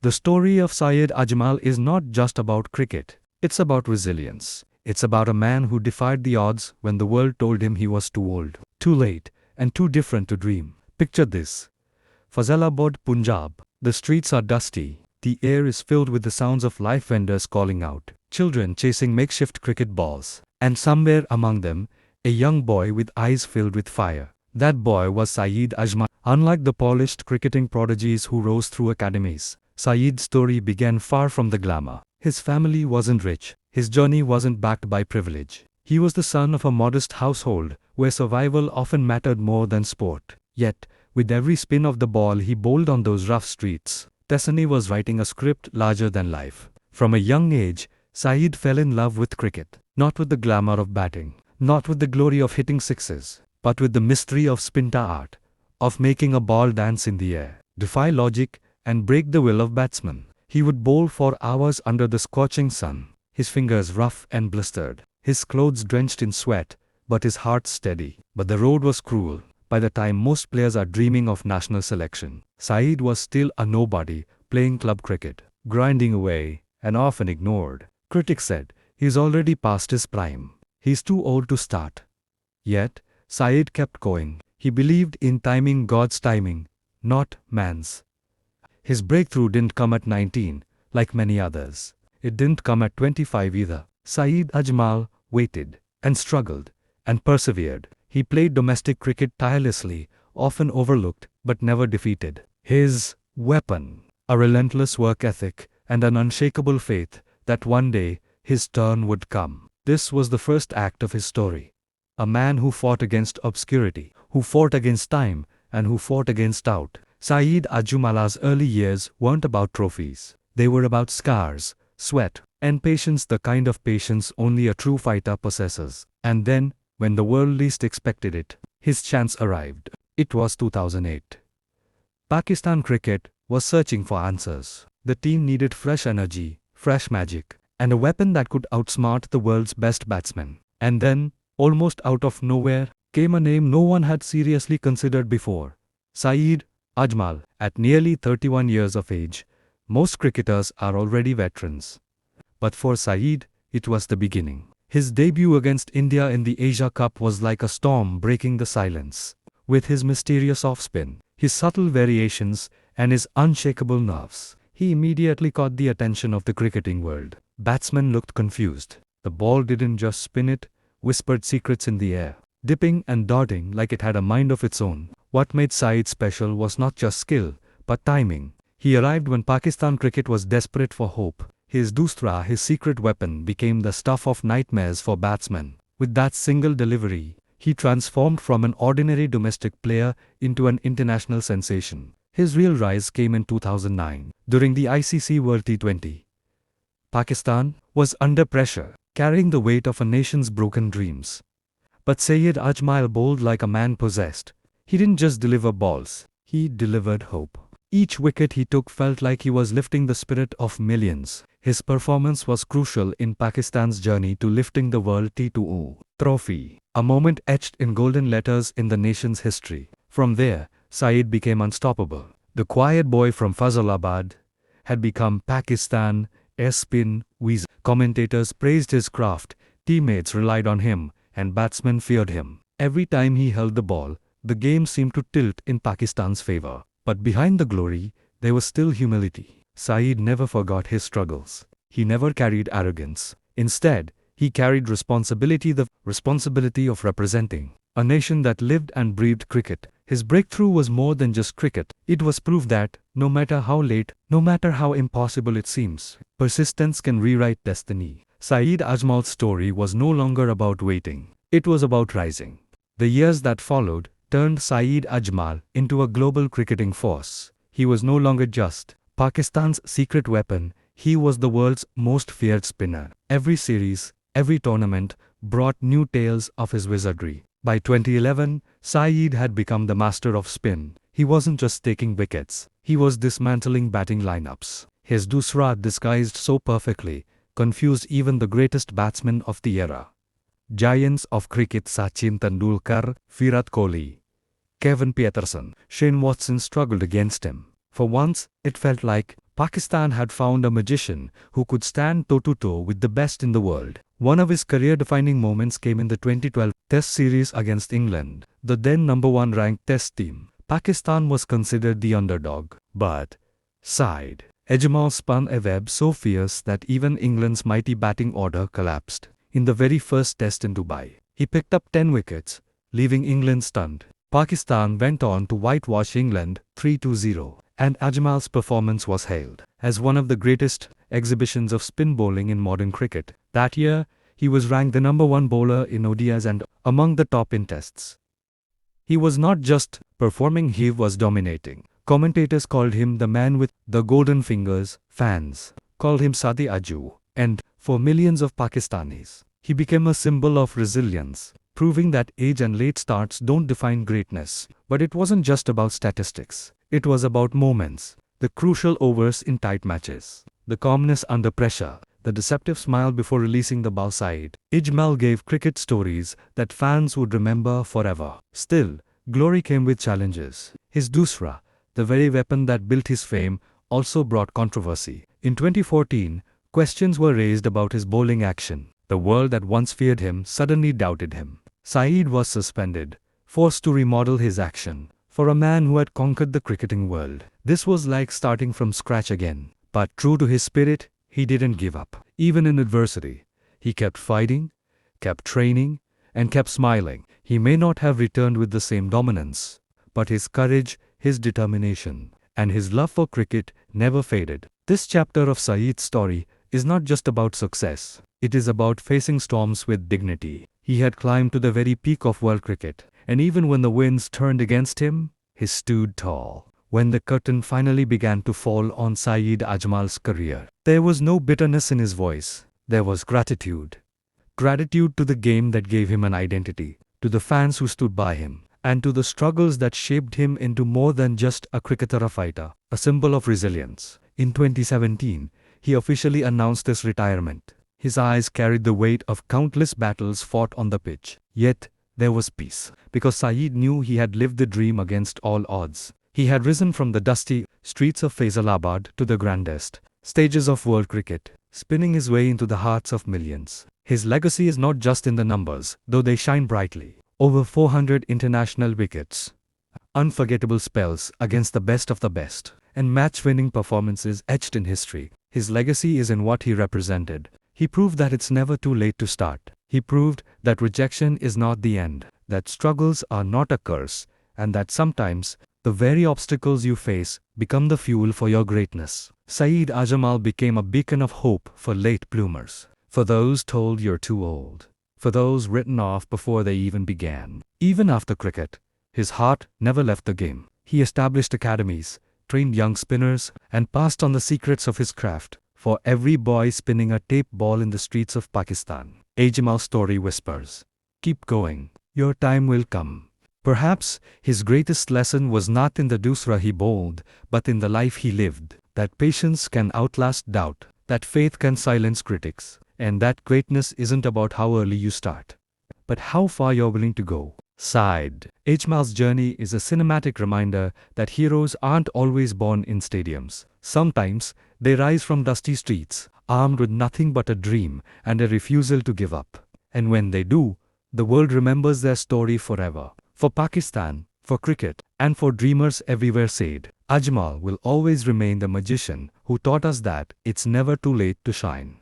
The story of Saeed Ajmal is not just about cricket. It's about resilience. It's about a man who defied the odds when the world told him he was too old, too late, and too different to dream. Picture this. Faisalabad, Punjab. The streets are dusty. The air is filled with the sounds of life vendors calling out, children chasing makeshift cricket balls, and somewhere among them, a young boy with eyes filled with fire. That boy was Saeed Ajmal. Unlike the polished cricketing prodigies who rose through academies, Saeed's story began far from the glamour. His family wasn't rich. His journey wasn't backed by privilege. He was the son of a modest household, where survival often mattered more than sport. Yet, with every spin of the ball he bowled on those rough streets, destiny was writing a script larger than life. From a young age, Saeed fell in love with cricket. Not with the glamour of batting, not with the glory of hitting sixes, but with the mystery of spinta art, of making a ball dance in the air, defy logic, and break the will of batsmen. He would bowl for hours under the scorching sun, his fingers rough and blistered, his clothes drenched in sweat, but his heart steady. But the road was cruel. By the time most players are dreaming of national selection, Saeed was still a nobody, playing club cricket, grinding away, and often ignored. Critics said, he's already past his prime. He's too old to start. Yet, Saeed kept going. He believed in timing, God's timing, not man's. His breakthrough didn't come at 19, like many others. It didn't come at 25 either. Saeed Ajmal waited, and struggled, and persevered. He played domestic cricket tirelessly, often overlooked, but never defeated. His weapon, a relentless work ethic, and an unshakable faith that one day, his turn would come. This was the first act of his story. A man who fought against obscurity, who fought against time, and who fought against doubt. Saeed Ajmal's early years weren't about trophies. They were about scars, sweat, and patience, the kind of patience only a true fighter possesses. And then, when the world least expected it, his chance arrived. It was 2008. Pakistan cricket was searching for answers. The team needed fresh energy, fresh magic, and a weapon that could outsmart the world's best batsmen. And then, almost out of nowhere, came a name no one had seriously considered before. Saeed Ajmal. At nearly 31 years of age, most cricketers are already veterans. But for Saeed, it was the beginning. His debut against India in the Asia Cup was like a storm breaking the silence. With his mysterious off-spin, his subtle variations, and his unshakable nerves, he immediately caught the attention of the cricketing world. Batsmen looked confused. The ball didn't just spin, it whispered secrets in the air, dipping and darting like it had a mind of its own. What made Saeed special was not just skill, but timing. He arrived when Pakistan cricket was desperate for hope. His Doosra, his secret weapon, became the stuff of nightmares for batsmen. With that single delivery, he transformed from an ordinary domestic player into an international sensation. His real rise came in 2009, during the ICC World T20. Pakistan was under pressure, carrying the weight of a nation's broken dreams. But Saeed Ajmal bowled like a man possessed. He didn't just deliver balls, he delivered hope. Each wicket he took felt like he was lifting the spirit of millions. His performance was crucial in Pakistan's journey to lifting the World T20 trophy, a moment etched in golden letters in the nation's history. From there, Saeed became unstoppable. The quiet boy from Faisalabad had become Pakistan's spin wizard. Commentators praised his craft, teammates relied on him, and batsmen feared him. Every time he held the ball, the game seemed to tilt in Pakistan's favor. But behind the glory, there was still humility. Saeed never forgot his struggles. He never carried arrogance. Instead, he carried responsibility, the responsibility of representing a nation that lived and breathed cricket. His breakthrough was more than just cricket. It was proof that, no matter how late, no matter how impossible it seems, persistence can rewrite destiny. Saeed Ajmal's story was no longer about waiting. It was about rising. The years that followed turned Saeed Ajmal into a global cricketing force. He was no longer just Pakistan's secret weapon, he was the world's most feared spinner. Every series, every tournament, brought new tales of his wizardry. By 2011, Saeed had become the master of spin. He wasn't just taking wickets, he was dismantling batting lineups. His Doosra, disguised so perfectly, confused even the greatest batsmen of the era. Giants of cricket Sachin Tendulkar, Virat Kohli, Kevin Pietersen, Shane Watson struggled against him. For once, it felt like Pakistan had found a magician who could stand toe-to-toe with the best in the world. One of his career-defining moments came in the 2012 Test series against England, the then number 1 ranked Test team. Pakistan was considered the underdog, but Saeed Ajmal spun a web so fierce that even England's mighty batting order collapsed. In the very first Test in Dubai, he picked up 10 wickets, leaving England stunned. Pakistan went on to whitewash England 3-0, and Ajmal's performance was hailed as one of the greatest exhibitions of spin bowling in modern cricket. That year, he was ranked the number 1 bowler in ODIs and among the top in Tests. He was not just performing, he was dominating. Commentators called him the man with the golden fingers, fans called him Saeed Ajmal, and for millions of Pakistanis, he became a symbol of resilience, proving that age and late starts don't define greatness. But it wasn't just about statistics. It was about moments, the crucial overs in tight matches, the calmness under pressure, the deceptive smile before releasing the ball. Saeed Ajmal gave cricket stories that fans would remember forever. Still, glory came with challenges. His Doosra, the very weapon that built his fame, also brought controversy. In 2014, questions were raised about his bowling action. The world that once feared him suddenly doubted him. Saeed was suspended, forced to remodel his action. For a man who had conquered the cricketing world, this was like starting from scratch again. But true to his spirit, he didn't give up. Even in adversity, he kept fighting, kept training, and kept smiling. He may not have returned with the same dominance, but his courage, his determination, and his love for cricket never faded. This chapter of Saeed's story is not just about success. It is about facing storms with dignity. He had climbed to the very peak of world cricket, and even when the winds turned against him, he stood tall. When the curtain finally began to fall on Saeed Ajmal's career, there was no bitterness in his voice. There was gratitude. Gratitude to the game that gave him an identity, to the fans who stood by him, and to the struggles that shaped him into more than just a cricketer, a fighter, a symbol of resilience. In 2017, he officially announced his retirement. His eyes carried the weight of countless battles fought on the pitch. Yet, there was peace, because Saeed knew he had lived the dream against all odds. He had risen from the dusty streets of Faisalabad to the grandest stages of world cricket, spinning his way into the hearts of millions. His legacy is not just in the numbers, though they shine brightly. Over 400 international wickets, unforgettable spells against the best of the best, and match-winning performances etched in history. His legacy is in what he represented. He proved that it's never too late to start. He proved that rejection is not the end, that struggles are not a curse, and that sometimes the very obstacles you face become the fuel for your greatness. Saeed Ajmal became a beacon of hope for late bloomers, for those told you're too old, for those written off before they even began. Even after cricket, his heart never left the game. He established academies, trained young spinners, and passed on the secrets of his craft for every boy spinning a tape ball in the streets of Pakistan. Ajmal's story whispers, "Keep going, your time will come." Perhaps his greatest lesson was not in the Doosra he bowled, but in the life he lived. That patience can outlast doubt, that faith can silence critics, and that greatness isn't about how early you start, but how far you're willing to go. Saeed Ajmal's journey is a cinematic reminder that heroes aren't always born in stadiums. Sometimes, they rise from dusty streets, armed with nothing but a dream and a refusal to give up. And when they do, the world remembers their story forever. For Pakistan, for cricket, and for dreamers everywhere, Saeed Ajmal will always remain the magician who taught us that it's never too late to shine.